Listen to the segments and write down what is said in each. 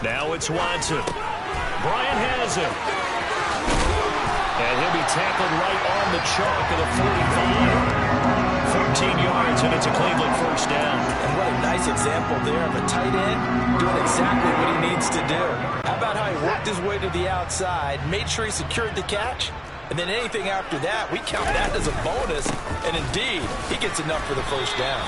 Now it's Watson. Bryant has it. And he'll be tackled right on the chalk of the 45. 14 yards, and it's a Cleveland first down. And what a nice example there of a tight end doing exactly what he needs to do. How about how he worked his way to the outside, made sure he secured the catch, and then anything after that, we count that as a bonus. And indeed, he gets enough for the first down.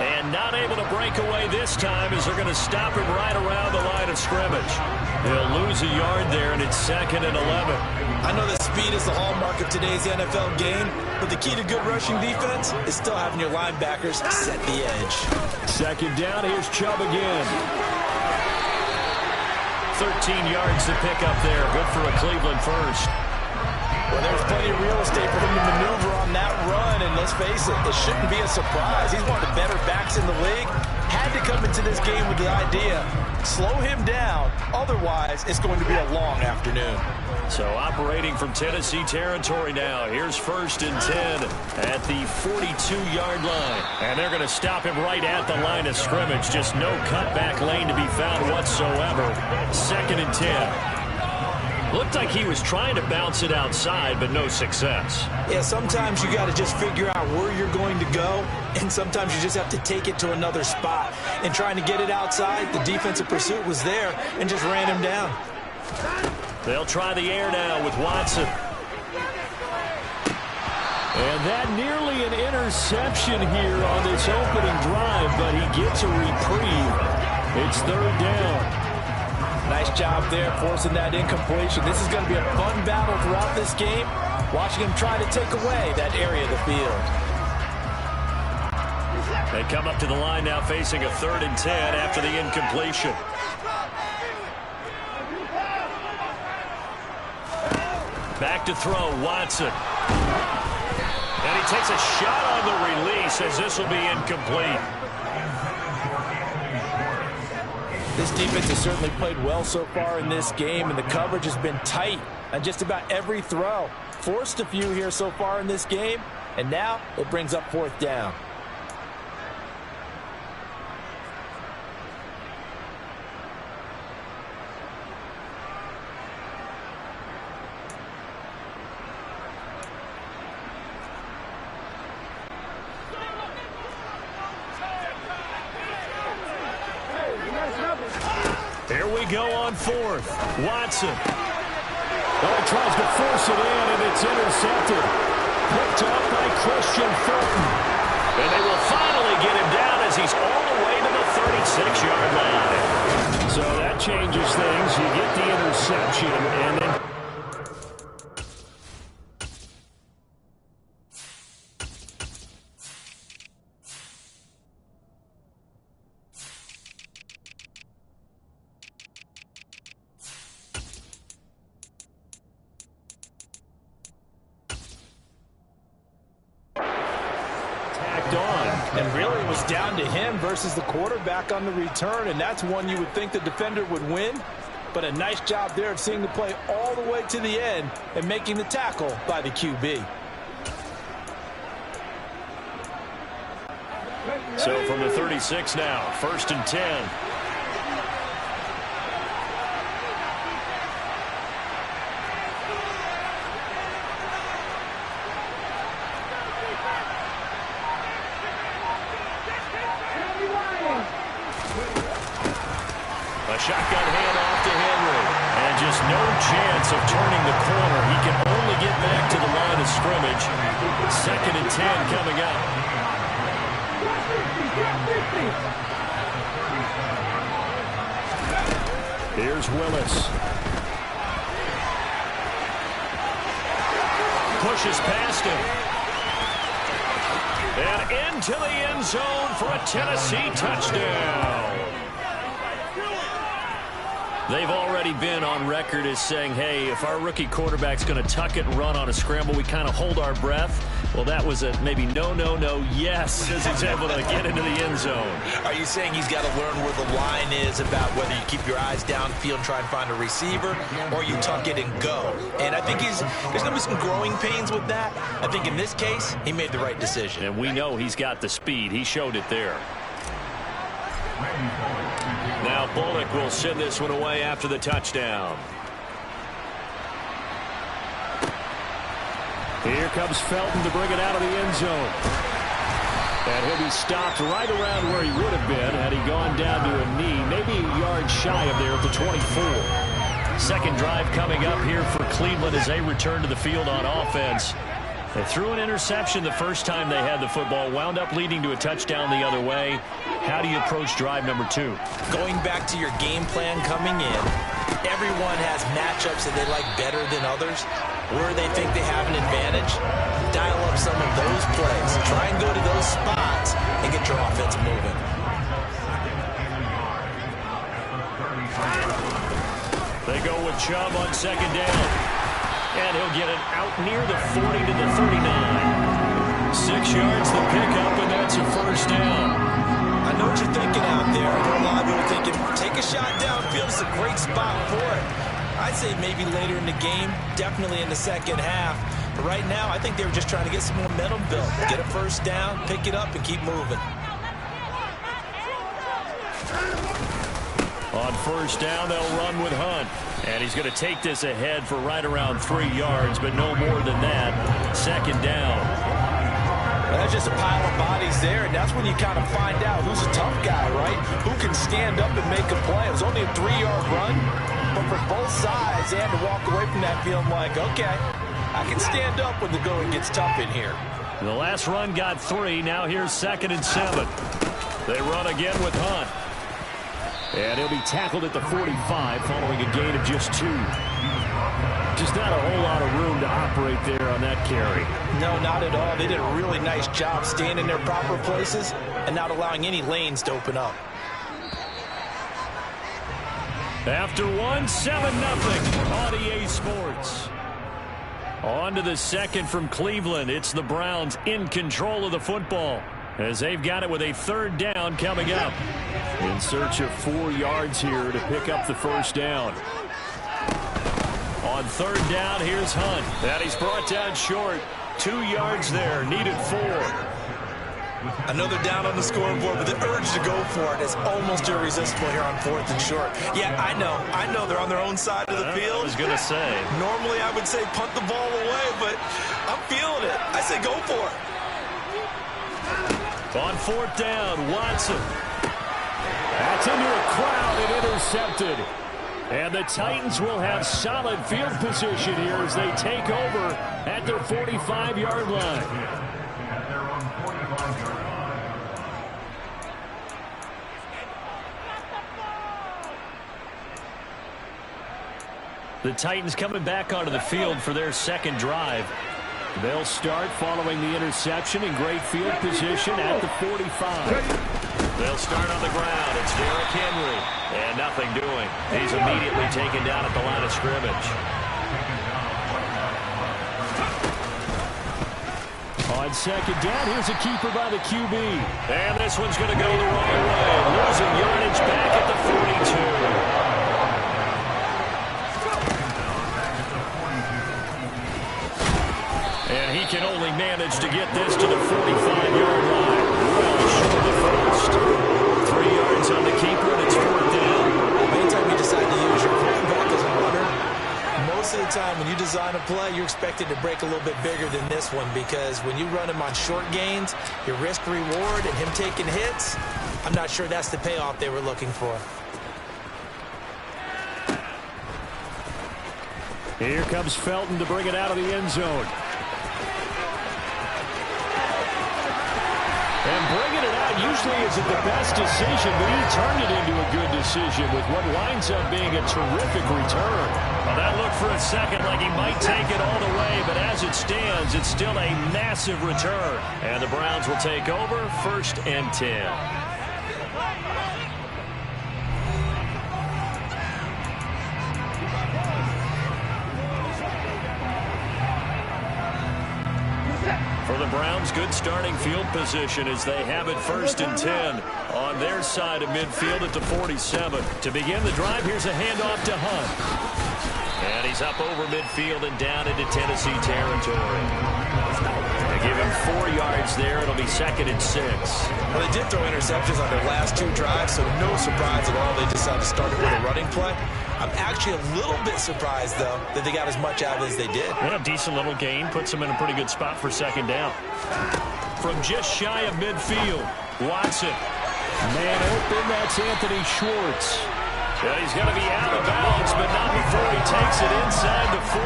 And not able to break away this time as they're going to stop him right around the line of scrimmage. They'll lose a yard there, and it's 2nd and 11. I know that speed is the hallmark of today's NFL game, but the key to good rushing defense is still having your linebackers set the edge. 2nd down, here's Chubb again. 13 yards to pick up there. Good for a Cleveland first. Well, there's plenty of real estate for him to maneuver on that run, and let's face it, it shouldn't be a surprise. He's one of the better backs in the league. Had to come into this game with the idea, slow him down, otherwise it's going to be a long afternoon. So operating from Tennessee territory now. Here's 1st and 10 at the 42-yard line. And they're going to stop him right at the line of scrimmage. Just no cutback lane to be found whatsoever. 2nd and 10. Looked like he was trying to bounce it outside, but no success. Yeah, sometimes you got to just figure out where you're going to go, and sometimes you just have to take it to another spot. And trying to get it outside, the defensive pursuit was there and just ran him down. They'll try the air now with Watson. And that nearly an interception here on this opening drive, but he gets a reprieve. It's 3rd down. Nice job there forcing that incompletion. This is going to be a fun battle throughout this game, watching him try to take away that area of the field. They come up to the line now facing a 3rd and 10 after the incompletion. Back to throw, Watson. And he takes a shot on the release as this will be incomplete. This defense has certainly played well so far in this game, and the coverage has been tight on just about every throw. Forced a few here so far in this game, and now it brings up 4th down. Here we go on 4th. Watson. Oh, tries to force it in, and it's intercepted. Picked up by Christian Fulton. And they will finally get him down as he's all the way to the 36-yard line. So that changes things. You get the interception, and then And really, it was down to him versus the quarterback on the return, and that's one you would think the defender would win. But a nice job there of seeing the play all the way to the end and making the tackle by the QB. So from the 36 now, 1st and 10. A shotgun handoff to Henry. And just no chance of turning the corner. He can only get back to the line of scrimmage. 2nd and 10 coming up. Here's Willis. Pushes past him. And into the end zone for a Tennessee touchdown. They've already been on record as saying, hey, if our rookie quarterback's going to tuck it and run on a scramble, we kind of hold our breath. Well, that was a maybe no, yes, as he's able to get into the end zone. Are you saying he's got to learn where the line is about whether you keep your eyes downfield and try and find a receiver, or you tuck it and go? And I think there's going to be some growing pains with that. I think in this case, he made the right decision. And we know he's got the speed. He showed it there. Now Bullock will send this one away after the touchdown. Here comes Felton to bring it out of the end zone. And he'll be stopped right around where he would have been had he gone down to a knee, maybe a yard shy of there at the 24. Second drive coming up here for Cleveland as they return to the field on offense. They threw an interception the first time they had the football, wound up leading to a touchdown the other way. How do you approach drive number 2? Going back to your game plan coming in, everyone has matchups that they like better than others. Where they think they have an advantage, dial up some of those plays. Try and go to those spots and get your offense moving. They go with Chubb on second down. And he'll get it out near the 40 to the 39. 6 yards the pickup, and that's a first down. I know what you're thinking out there. I know a lot of people are thinking, take a shot downfield. It's a great spot for it. I'd say maybe later in the game, definitely in the second half. But right now, I think they were just trying to get some momentum built. Get a first down, pick it up, and keep moving. On first down, they'll run with Hunt. And he's going to take this ahead for right around 3 yards, but no more than that. Second down. Well, that's just a pile of bodies there, and that's when you kind of find out who's a tough guy, right? Who can stand up and make a play. It was only a 3-yard run, but for both sides, they had to walk away from that feeling like, okay, I can stand up when the going gets tough in here. The last run got 3. Now here's 2nd and 7. They run again with Hunt. And he'll be tackled at the 45 following a gain of just 2. Just not a whole lot of room to operate there on that carry. No, not at all. They did a really nice job staying in their proper places and not allowing any lanes to open up. After 1, 7-0 on EA Sports. On to the second from Cleveland. It's the Browns in control of the football as they've got it with a third down coming up. In search of 4 yards here to pick up the first down. On third down, here's Hunt. And he's brought down short. 2 yards there, needed 4. Another down on the scoreboard, but the urge to go for it is almost irresistible here on 4th and short. Yeah, I know they're on their own side of the field. I was going to say. Normally I would say punt the ball away, but I'm feeling it. I say go for it. On 4th down, Watson. That's into a crowd and intercepted. And the Titans will have solid field position here as they take over at their 45-yard line. The Titans coming back onto the field for their second drive. They'll start following the interception in great field position at the 45. They'll start on the ground. It's Derrick Henry. And nothing doing. He's immediately taken down at the line of scrimmage. On second down, here's a keeper by the QB. And this one's going to go the wrong way. Losing yardage back at the 42. And he can only manage to get this to the 45-yard line. Well short of the first. 3 yards on the keeper, and it's 4th down. Anytime you decide to use your quarterback as a runner, most of the time when you design a play, you're expected to break a little bit bigger than this one, because when you run him on short gains, your risk-reward and him taking hits, I'm not sure that's the payoff they were looking for. Here comes Felton to bring it out of the end zone. And bringing it out usually isn't the best decision, but he turned it into a good decision with what winds up being a terrific return. Well, that looked for a second like he might take it all the way, but as it stands, it's still a massive return. And the Browns will take over, 1st and 10. For the Browns, good starting field position as they have it 1st and 10 on their side of midfield at the 47. To begin the drive, here's a handoff to Hunt. And he's up over midfield and down into Tennessee territory. They give him 4 yards there. It'll be 2nd and 6. Well, they did throw interceptions on their last 2 drives, so no surprise at all they decided to start it with a running play. I'm actually a little bit surprised, though, that they got as much out of it as they did. And a decent little gain puts them in a pretty good spot for 2nd down. From just shy of midfield, Watson. Man open, that's Anthony Schwartz. Yeah, he's going to be out of bounds, but not before he takes it inside the 40.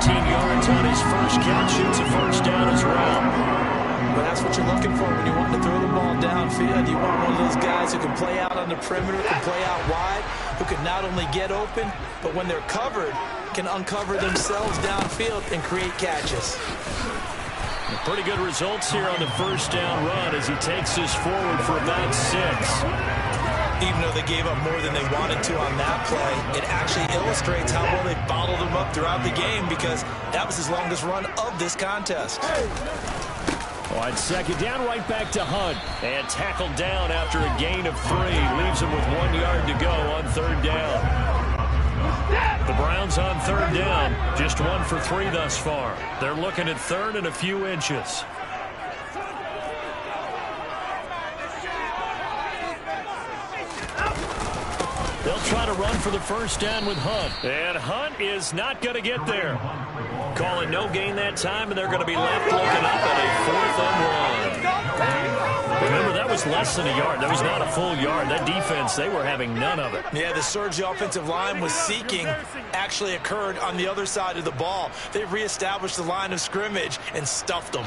13 yards on his first catch, shoots a 1st down as well. But that's what you're looking for when you want to throw the ball downfield. You want one of those guys who can play out on the perimeter, can play out wide, who can not only get open, but when they're covered, can uncover themselves downfield and create catches. Pretty good results here on the 1st down run as he takes this forward for about 6. Even though they gave up more than they wanted to on that play, it actually illustrates how well they bottled them up throughout the game because that was his longest run of this contest. On 2nd down, right back to Hunt. And tackled down after a gain of 3. Leaves him with 1 yard to go on 3rd down. The Browns on 3rd down. Just 1 for 3 thus far. They're looking at 3rd and a few inches. They'll try to run for the 1st down with Hunt. And Hunt is not going to get there. Calling no gain that time, and they're going to be left looking up at a 4th and 1. Remember, that was less than a yard. That was not a full yard. That defense, they were having none of it. Yeah, the surge the offensive line was seeking actually occurred on the other side of the ball. They reestablished the line of scrimmage and stuffed them.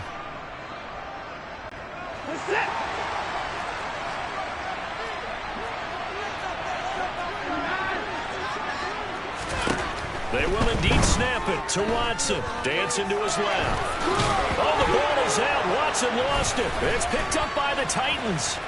They will indeed snap it to Watson. Dancing to his left. Oh, the ball is out. Watson lost it. It's picked up by the Titans.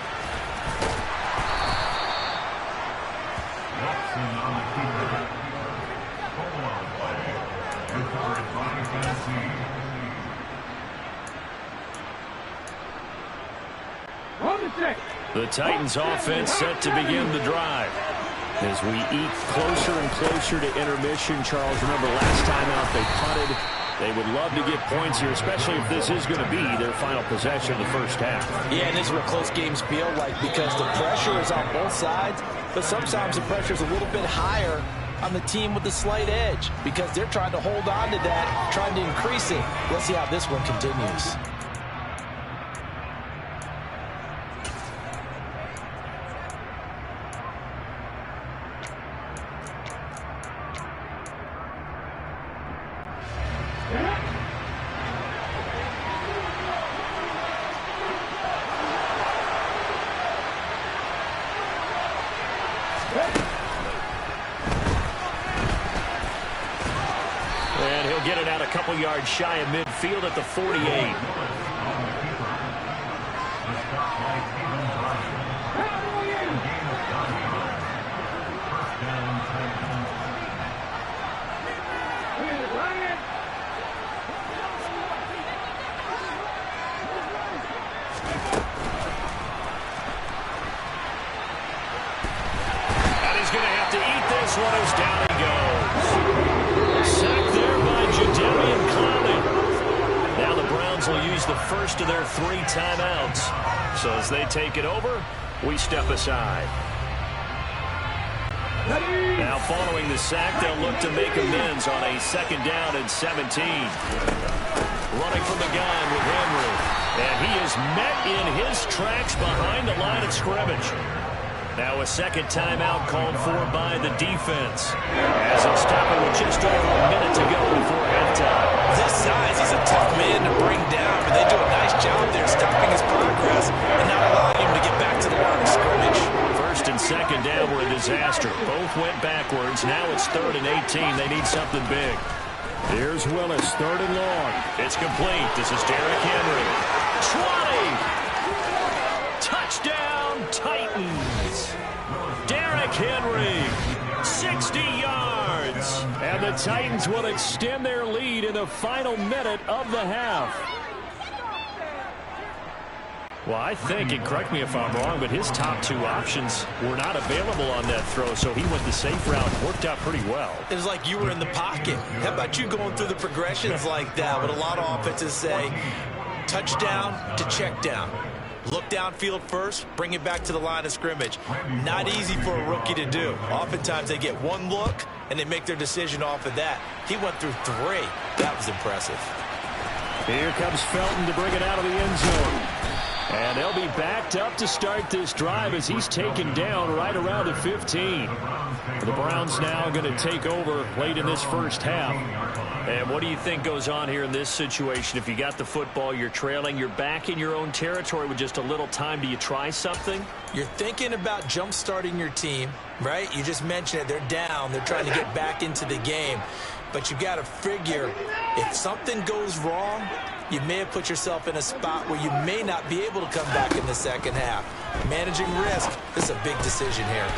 The Titans offense set to begin the drive. As we eat closer and closer to intermission, Charles, remember last time out they punted. They would love to get points here, especially if this is going to be their final possession of the 1st half. Yeah, and this is what close games feel like because the pressure is on both sides, but sometimes the pressure is a little bit higher on the team with the slight edge because they're trying to hold on to that, trying to increase it. Let's see how this one continues. And he'll get it out a couple yards shy of midfield at the 48. And he's going to have to eat this one as down he goes. Sacked there by Jadeveon Clowney. Now the Browns will use the first of their 3 timeouts. So as they take it over, we step aside. Now following the sack, they'll look to make amends on a 2nd down and 17. Running from the gun with Henry. And he is met in his tracks behind the line of scrimmage. Now a 2nd timeout called for by the defense. As it's stopping with just over a minute to go before halftime. This size, he's a tough man to bring down, but they do a nice job there stopping his progress and not allowing him to get back to the line of scrimmage. 1st and 2nd down were a disaster. Both went backwards. Now it's 3rd and 18. They need something big. Here's Willis, 3rd and long. It's complete. This is Derrick Henry. 20! Touchdown, Titans! Derrick Henry, 60 yards. And the the Titans will extend their lead in the final minute of the half. Well, I think, and correct me if I'm wrong, but his top two options were not available on that throw, so he went the safe route. Worked out pretty well. It was like you were in the pocket. How about you going through the progressions like that? What a lot of offenses say, touchdown to check down. Look downfield first, bring it back to the line of scrimmage. Not easy for a rookie to do. Oftentimes they get one look, and they make their decision off of that. He went through three. That was impressive. Here comes Felton to bring it out of the end zone. And they'll be backed up to start this drive as he's taken down right around the 15. The Browns now going to take over late in this first half. And what do you think goes on here in this situation? If you got the football, you're trailing, you're back in your own territory with just a little time. Do you try something? You're thinking about jump-starting your team, right? You just mentioned it. They're down. They're trying to get back into the game. But you got to figure if something goes wrong, you may have put yourself in a spot where you may not be able to come back in the second half. Managing risk, this is a big decision here.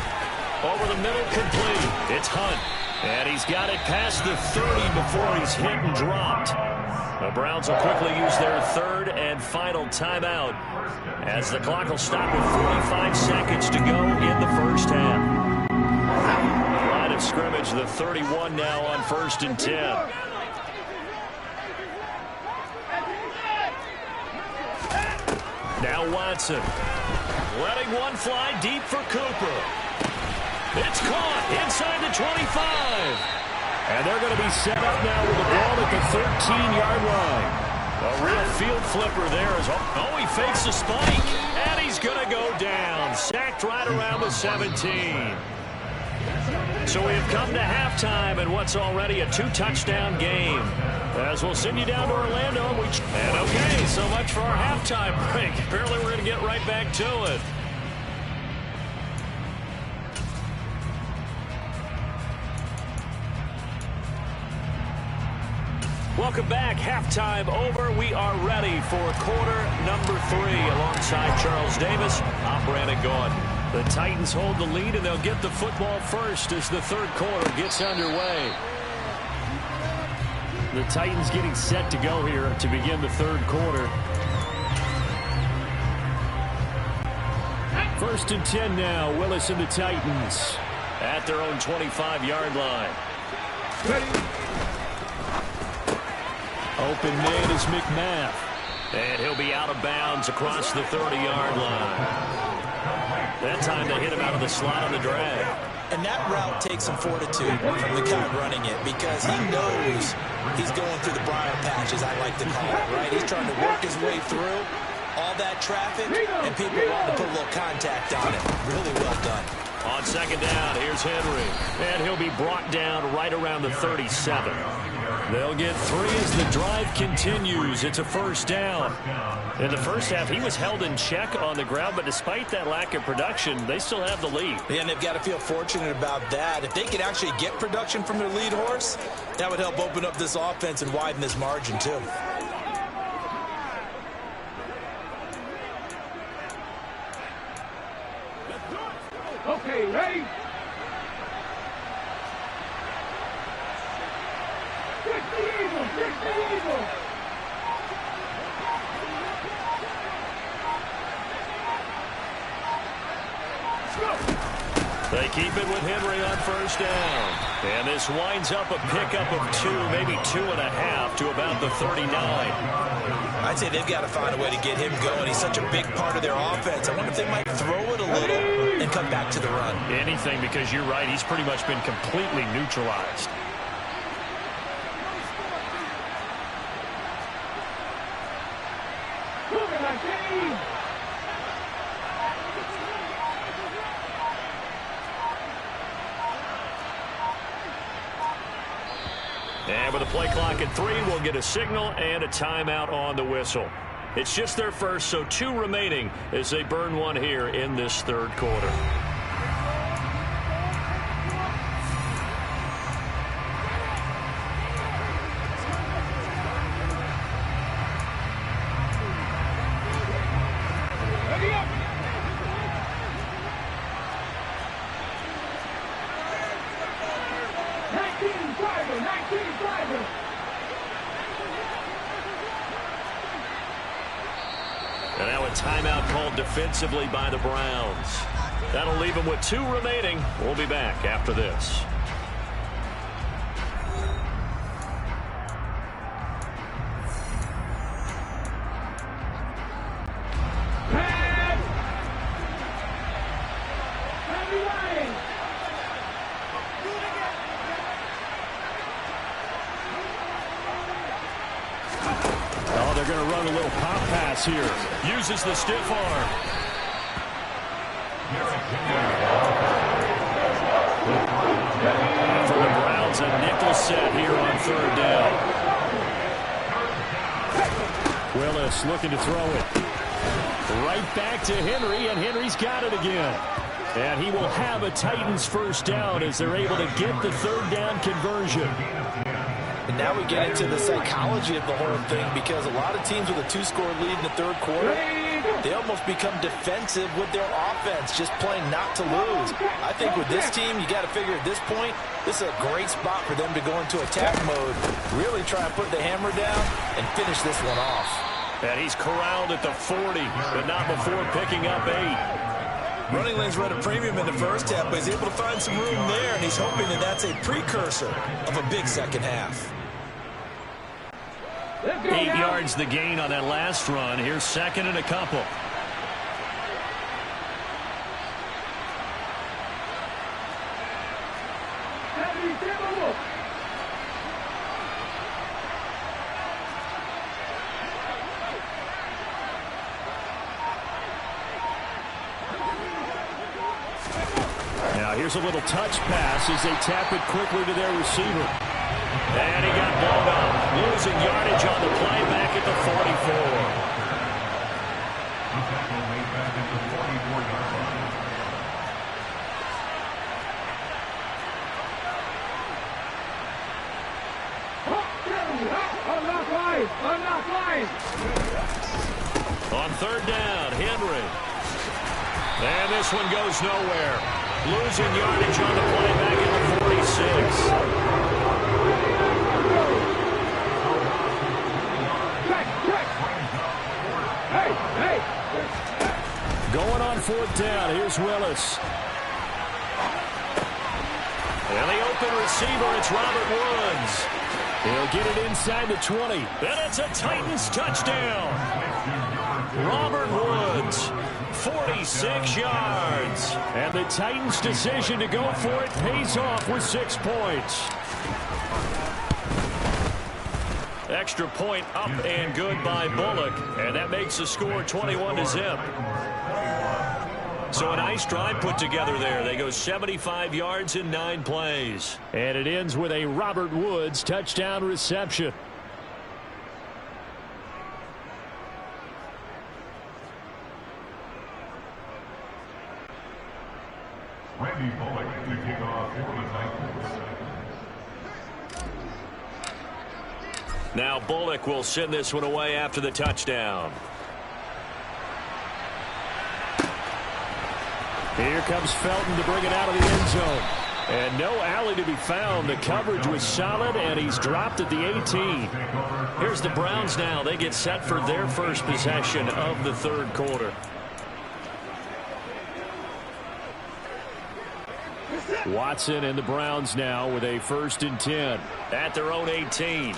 Over the middle, complete. It's Hunt. And he's got it past the 30 before he's hit and dropped. The Browns will quickly use their third and final timeout as the clock will stop with 45 seconds to go in the first half. Line of scrimmage, the 31 now on 1st and 10. Now Watson, letting one fly deep for Cooper. It's caught inside the 25. And they're going to be set up now with the ball at the 13-yard line. A real field flipper there. Oh, he fakes the spike, and he's going to go down. Sacked right around the 17. So we have come to halftime in what's already a 2-touchdown game. As we'll send you down to Orlando. And okay, so much for our halftime break. Apparently we're going to get right back to it. Welcome back. Halftime over. We are ready for quarter number 3 alongside Charles Davis. I'm Brandon Gordon. The Titans hold the lead, and they'll get the football first as the third quarter gets underway. The Titans getting set to go here to begin the third quarter. 1st and 10 now. Willis and the Titans at their own 25-yard line. Ready. Open man is McMath. And he'll be out of bounds across the 30-yard line. That time they hit him out of the slot on the drag. And that route takes some fortitude from the guy running it because he knows he's going through the briar patch, as I like to call it, right? He's trying to work his way through all that traffic, and people want to put a little contact on it. Really well done. On second down, here's Henry. And he'll be brought down right around the 37. They'll get 3 as the drive continues. It's a first down. In the first half, he was held in check on the ground, but despite that lack of production, they still have the lead. Yeah, and they've got to feel fortunate about that. If they could actually get production from their lead horse, that would help open up this offense and widen this margin, too. Okay, ready? Kick the Eagle! Kick the Eagle! They keep it with Henry on first down. And this winds up a pickup of 2, maybe 2.5 to about the 39. I'd say they've got to find a way to get him going. He's such a big part of their offense. I wonder if they might throw it a little and come back to the run. Anything, because you're right. He's pretty much been completely neutralized. And with a play clock at 3, we'll get a signal and a timeout on the whistle. It's just their first, so 2 remaining as they burn one here in this third quarter. And now a timeout called defensively by the Browns. That'll leave them with 2 remaining. We'll be back after this. They're going to run a little pop pass here. Uses the stiff arm. For the Browns, a nickel set here on 3rd down. Willis looking to throw it. Right back to Henry, and Henry's got it again. And he will have a Titans 1st down as they're able to get the 3rd down conversion. And now we get into the psychology of the whole thing, because a lot of teams with a 2-score lead in the 3rd quarter, they almost become defensive with their offense, just playing not to lose. I think with this team, you got to figure at this point, this is a great spot for them to go into attack mode, really try and put the hammer down and finish this one off. And he's corralled at the 40, but not before picking up 8. Running lanes run a premium in the first half, but he's able to find some room there, and he's hoping that that's a precursor of a big second half. 8 yards the gain on that last run. Here's 2nd and a couple. Now here's a little touch pass as they tap it quickly to their receiver. And he got blown up. Losing yardage on the play back at the 44. On 3rd down, Henry. And this one goes nowhere. Losing yardage on the play back at the 46. Going on 4th down. Here's Willis. And the open receiver, it's Robert Woods. He'll get it inside the 20. And it's a Titans touchdown. Robert Woods, 46 yards. And the Titans' decision to go for it pays off with 6 points. Extra point up and good by Bullock. And that makes the score 21-0. So a nice drive put together there. They go 75 yards in 9 plays. And it ends with a Robert Woods touchdown reception. Randy Bullock to kick off for the Titans. Now Bullock will send this one away after the touchdown. Here comes Felton to bring it out of the end zone. And no alley to be found. The coverage was solid, and he's dropped at the 18. Here's the Browns now. They get set for their first possession of the 3rd quarter. Watson and the Browns now with a 1st and 10 at their own 18.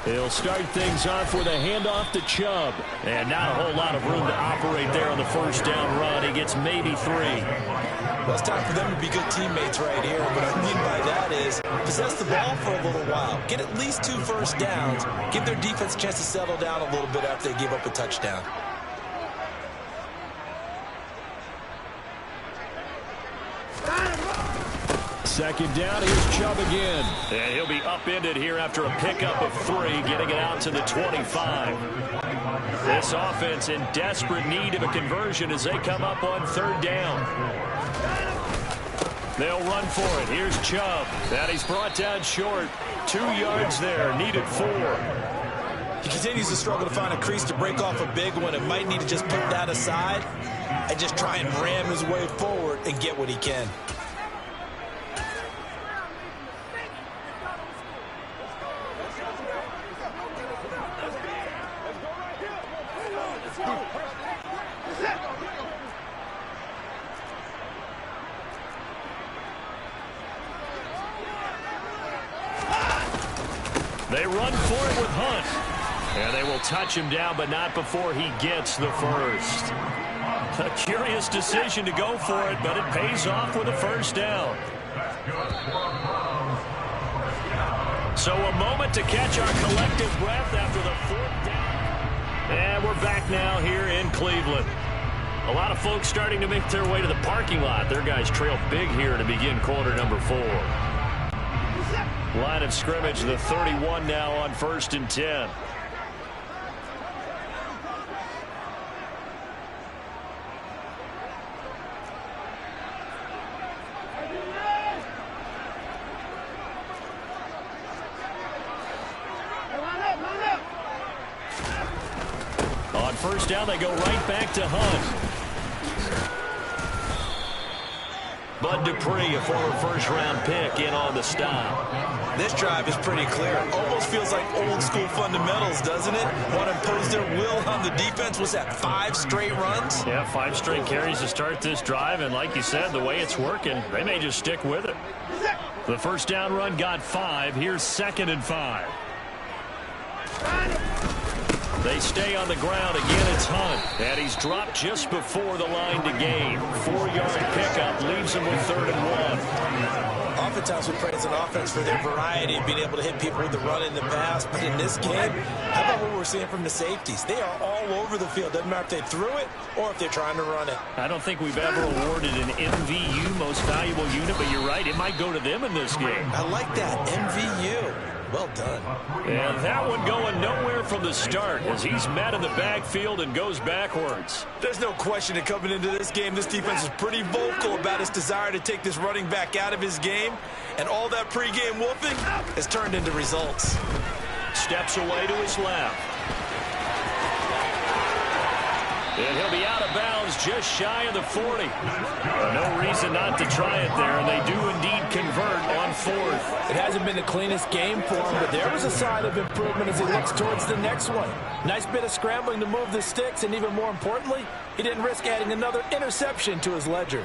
He'll start things off with a handoff to Chubb. And not a whole lot of room to operate there on the 1st down run. He gets maybe 3. Well, it's time for them to be good teammates right here. What I mean by that is possess the ball for a little while. Get at least 2 first downs. Give their defense a chance to settle down a little bit after they give up a touchdown. Second down, here's Chubb again. And he'll be upended here after a pickup of 3, getting it out to the 25. This offense in desperate need of a conversion as they come up on 3rd down. They'll run for it. Here's Chubb. And he's brought down short. 2 yards there, needed 4. He continues to struggle to find a crease to break off a big one. It might need to just put that aside and just try and ram his way forward and get what he can. They run for it with Hunt. And they will touch him down, but not before he gets the first. A curious decision to go for it, but it pays off with a first down. So a moment to catch our collective breath after the fourth down. And we're back now here in Cleveland. A lot of folks starting to make their way to the parking lot. Their guys trail big here to begin quarter number 4. Line of scrimmage, the 31 now on 1st and 10. On first down, they go right back to Hunt. Bud Dupree, a former first-round pick, in on the stop. This drive is pretty clear. Almost feels like old-school fundamentals, doesn't it? Want to impose their will on the defense. Was that 5 straight runs? Yeah, 5 straight carries to start this drive, and like you said, the way it's working, they may just stick with it. The first down run got 5. Here's 2nd and 5. They stay on the ground. Again, it's Hunt. And he's dropped just before the line to gain. 4-yard pickup leaves him with 3rd and 1. Oftentimes we praise an offense for their variety of being able to hit people with the run and the pass. But in this game, how about what we're seeing from the safeties? They are all over the field. Doesn't matter if they threw it or if they're trying to run it. I don't think we've ever awarded an MVU, most valuable unit, but you're right. It might go to them in this game. I like that. MVU. Well done. And that one going nowhere from the start as he's met in the backfield and goes backwards. There's no question that coming into this game, this defense is pretty vocal about its desire to take this running back out of his game. And all that pregame wolfing has turned into results. Steps away to his left. And he'll be out of bounds just shy of the 40. No reason not to try it there, and they do indeed convert on 4th. It hasn't been the cleanest game for him, but there was a sign of improvement as he looks towards the next one. Nice bit of scrambling to move the sticks, and even more importantly, he didn't risk adding another interception to his ledger.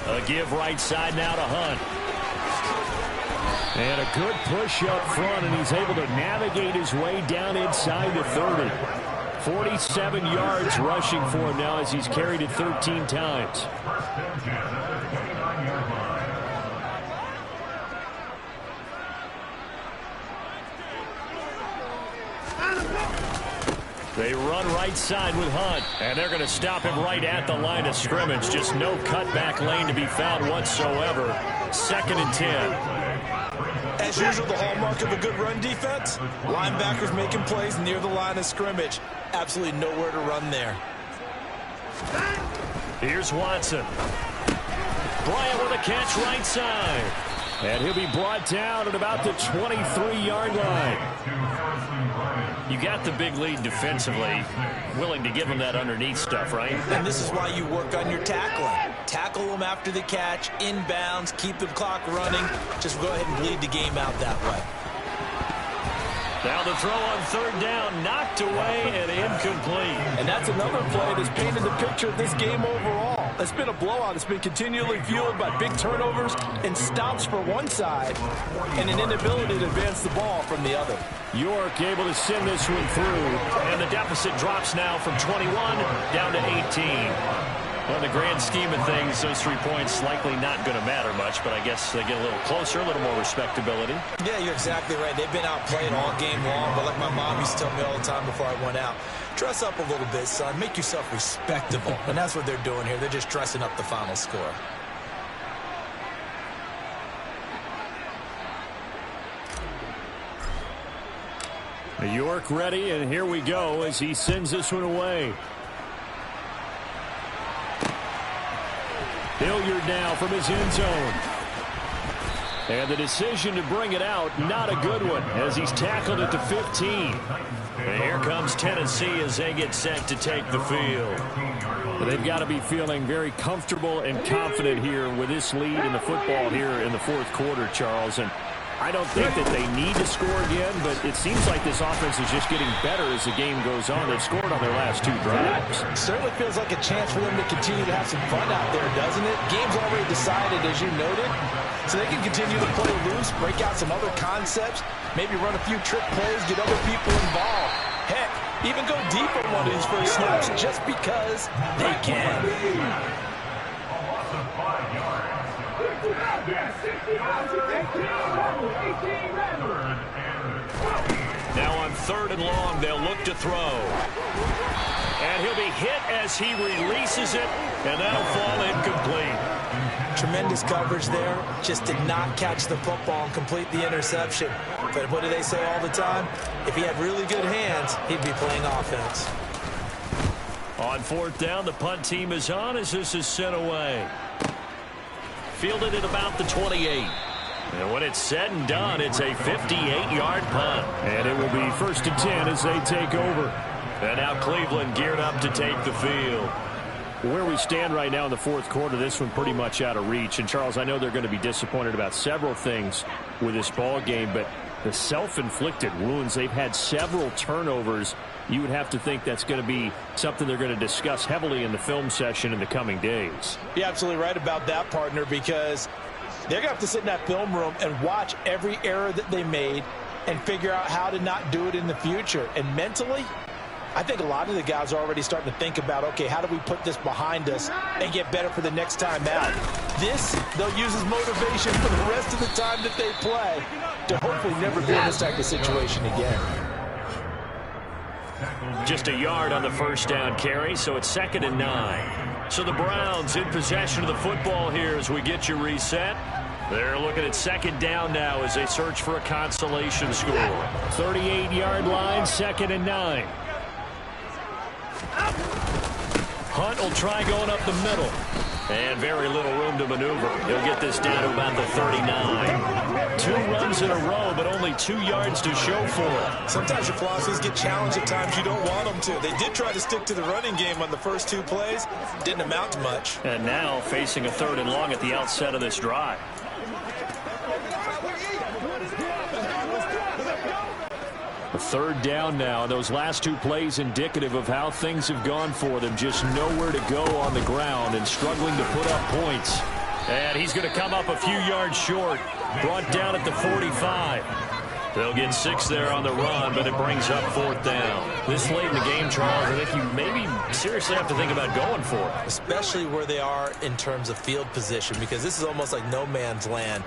A give right side now to Hunt. And a good push up front, and he's able to navigate his way down inside the 30. 47 yards rushing for him now as he's carried it 13 times. They run right side with Hunt, and they're going to stop him right at the line of scrimmage. Just no cutback lane to be found whatsoever. 2nd and 10. As usual, the hallmark of a good run defense, linebackers making plays near the line of scrimmage. Absolutely nowhere to run there. Here's Watson. Bryant with a catch right side. And he'll be brought down at about the 23-yard line. You got the big lead defensively. Willing to give him that underneath stuff, right? And this is why you work on your tackling. Tackle them after the catch, inbounds, keep the clock running. Just go ahead and bleed the game out that way. Now the throw on 3rd down, knocked away and incomplete. And that's another play that's painted the picture of this game overall. It's been a blowout. It's been continually fueled by big turnovers and stops for one side and an inability to advance the ball from the other. York able to send this one through, and the deficit drops now from 21 down to 18. Well, in the grand scheme of things, those 3 points likely not going to matter much, but I guess they get a little closer, a little more respectability. Yeah, you're exactly right. They've been outplayed all game long, but like my mom used to tell me all the time before I went out, dress up a little bit, son. Make yourself respectable. And that's what they're doing here. They're just dressing up the final score. York ready, and here we go as he sends this one away. Hilliard now from his end zone. And the decision to bring it out, not a good one, as he's tackled at the 15. And here comes Tennessee as they get set to take the field. They've got to be feeling very comfortable and confident here with this lead in the football here in the 4th quarter, Charles. And I don't think that they need to score again, but it seems like this offense is just getting better as the game goes on. They've scored on their last 2 drives. Certainly feels like a chance for them to continue to have some fun out there, doesn't it? Game's already decided, as you noted, so they can continue to play loose, break out some other concepts, maybe run a few trick plays, get other people involved. Heck, even go deep on one of these first snaps just because they can. Now on 3rd and long, they'll look to throw. And he'll be hit as he releases it, and that'll fall incomplete. Tremendous coverage there. Just did not catch the football and complete the interception. But what do they say all the time? If he had really good hands, he'd be playing offense. On 4th down, the punt team is on as this is sent away. Fielded at about the 28. And when it's said and done, it's a 58-yard punt. And it will be 1st and 10 as they take over. And now Cleveland geared up to take the field. Where we stand right now in the 4th quarter, this one pretty much out of reach. And, Charles, I know they're going to be disappointed about several things with this ball game, but the self-inflicted wounds, they've had several turnovers. You would have to think that's going to be something they're going to discuss heavily in the film session in the coming days. You're absolutely right about that, partner, because they're going to have to sit in that film room and watch every error that they made and figure out how to not do it in the future. And mentally, I think a lot of the guys are already starting to think about, okay, how do we put this behind us and get better for the next time out? This, they'll use as motivation for the rest of the time that they play to hopefully never be in this type of situation again. Just a yard on the 1st down carry, so it's 2nd and 9. So the Browns in possession of the football here as we get you reset. They're looking at 2nd down now as they search for a consolation score. 38-yard line, 2nd and 9. Hunt will try going up the middle. And very little room to maneuver. He'll get this down to about the 39. 2 runs in a row, but only 2 yards to show for it. Sometimes your philosophies get challenged at times you don't want them to. They did try to stick to the running game on the first 2 plays. Didn't amount to much. And now facing a 3rd and long at the outset of this drive. A 3rd down now. Those last 2 plays indicative of how things have gone for them. Just nowhere to go on the ground and struggling to put up points. And he's going to come up a few yards short. Brought down at the 45. They'll get 6 there on the run, but it brings up 4th down. This late in the game, Charles, I think you maybe seriously have to think about going for it. Especially where they are in terms of field position, because this is almost like no man's land.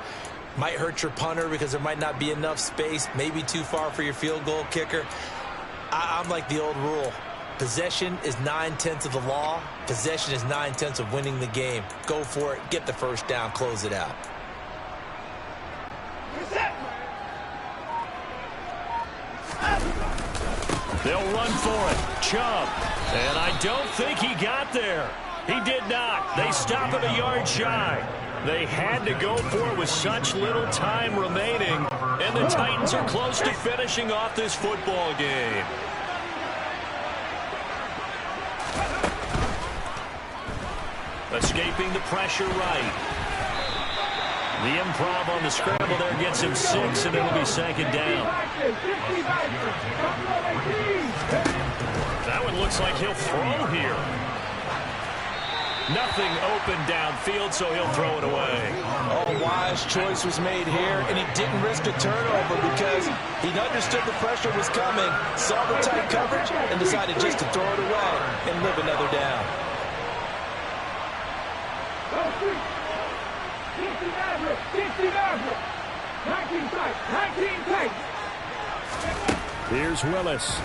Might hurt your punter because there might not be enough space, maybe too far for your field goal kicker. I'm like the old rule. Possession is 9/10 of the law. Possession is 9/10 of winning the game. Go for it. Get the 1st down. Close it out. They'll run for it. Chubb. And I don't think he got there. He did not. They stop at a yard shy. They had to go for it with such little time remaining. And the Titans are close to finishing off this football game. Escaping the pressure right. The improv on the scramble there gets him 6, and it'll be 2nd down. That one looks like he'll throw here. Nothing open downfield, so he'll throw it away. Oh, wise choice was made here, and he didn't risk a turnover because he understood the pressure was coming, saw the tight coverage, and decided just to throw it away and live another down. Here's Willis.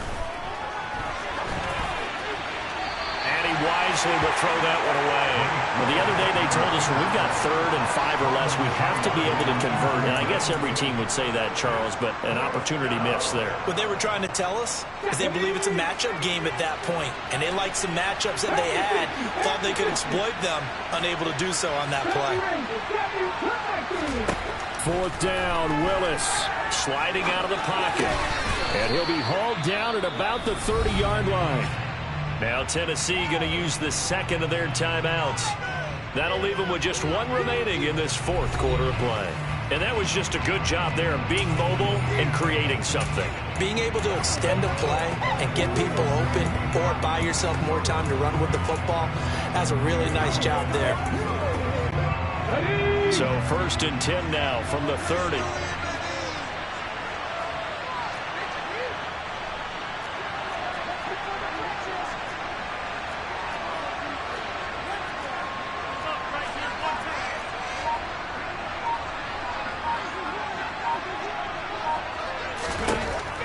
And he wisely will throw that one away. Well, the other day they told us when we've got 3rd and 5 or less, we have to be able to convert. And I guess every team would say that, Charles, but an opportunity missed there. What they were trying to tell us is they believe it's a matchup game at that point. And they liked some matchups that they had, thought they could exploit them, unable to do so on that play. 4th down, Willis sliding out of the pocket. And he'll be hauled down at about the 30-yard line. Now Tennessee going to use the 2nd of their timeouts. That'll leave them with just 1 remaining in this 4th quarter of play. And that was just a good job there of being mobile and creating something. Being able to extend a play and get people open or buy yourself more time to run with the football, that's a really nice job there. So 1st and 10 now from the 30.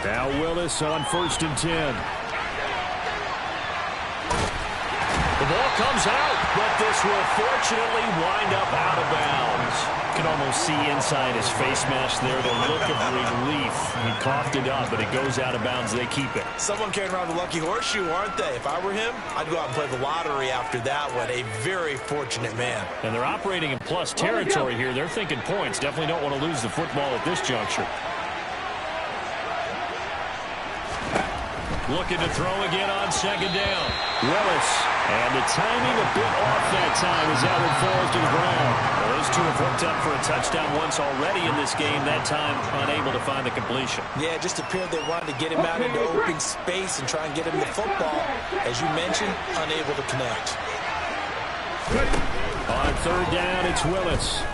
Now Willis on 1st and 10. The ball comes out, but this will fortunately wind up out of bounds. You can almost see inside his face mask there the look of relief. He coughed it up, but it goes out of bounds. They keep it. Someone carrying around the lucky horseshoe, aren't they? If I were him, I'd go out and play the lottery after that one. A very fortunate man. And they're operating in plus territory here. They're thinking points. Definitely don't want to lose the football at this juncture. Looking to throw again on 2nd down. Willis. And the timing a bit off that time as that one falls to the ground. Well, those two have hooked up for a touchdown once already in this game. That time unable to find the completion. Yeah, it just appeared they wanted to get him out into open space and try and get him the football. As you mentioned, unable to connect. On 3rd down, it's Willis.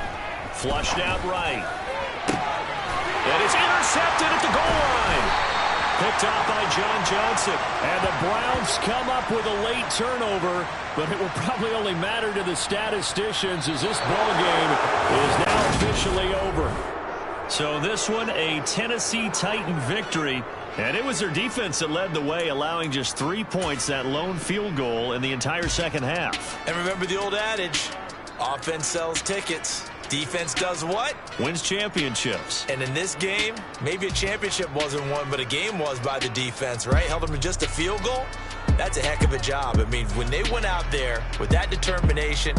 Flushed out right. And it's intercepted at the goal line. Picked off by John Johnson. And the Browns come up with a late turnover, but it will probably only matter to the statisticians as this ball game is now officially over. So this one, a Tennessee Titan victory. And it was their defense that led the way, allowing just 3 points, that lone field goal in the entire second half. And remember the old adage, offense sells tickets. Defense does what? Wins championships. And in this game, maybe a championship wasn't won, but a game was by the defense, right? Held them to just a field goal. That's a heck of a job. I mean, when they went out there with that determination,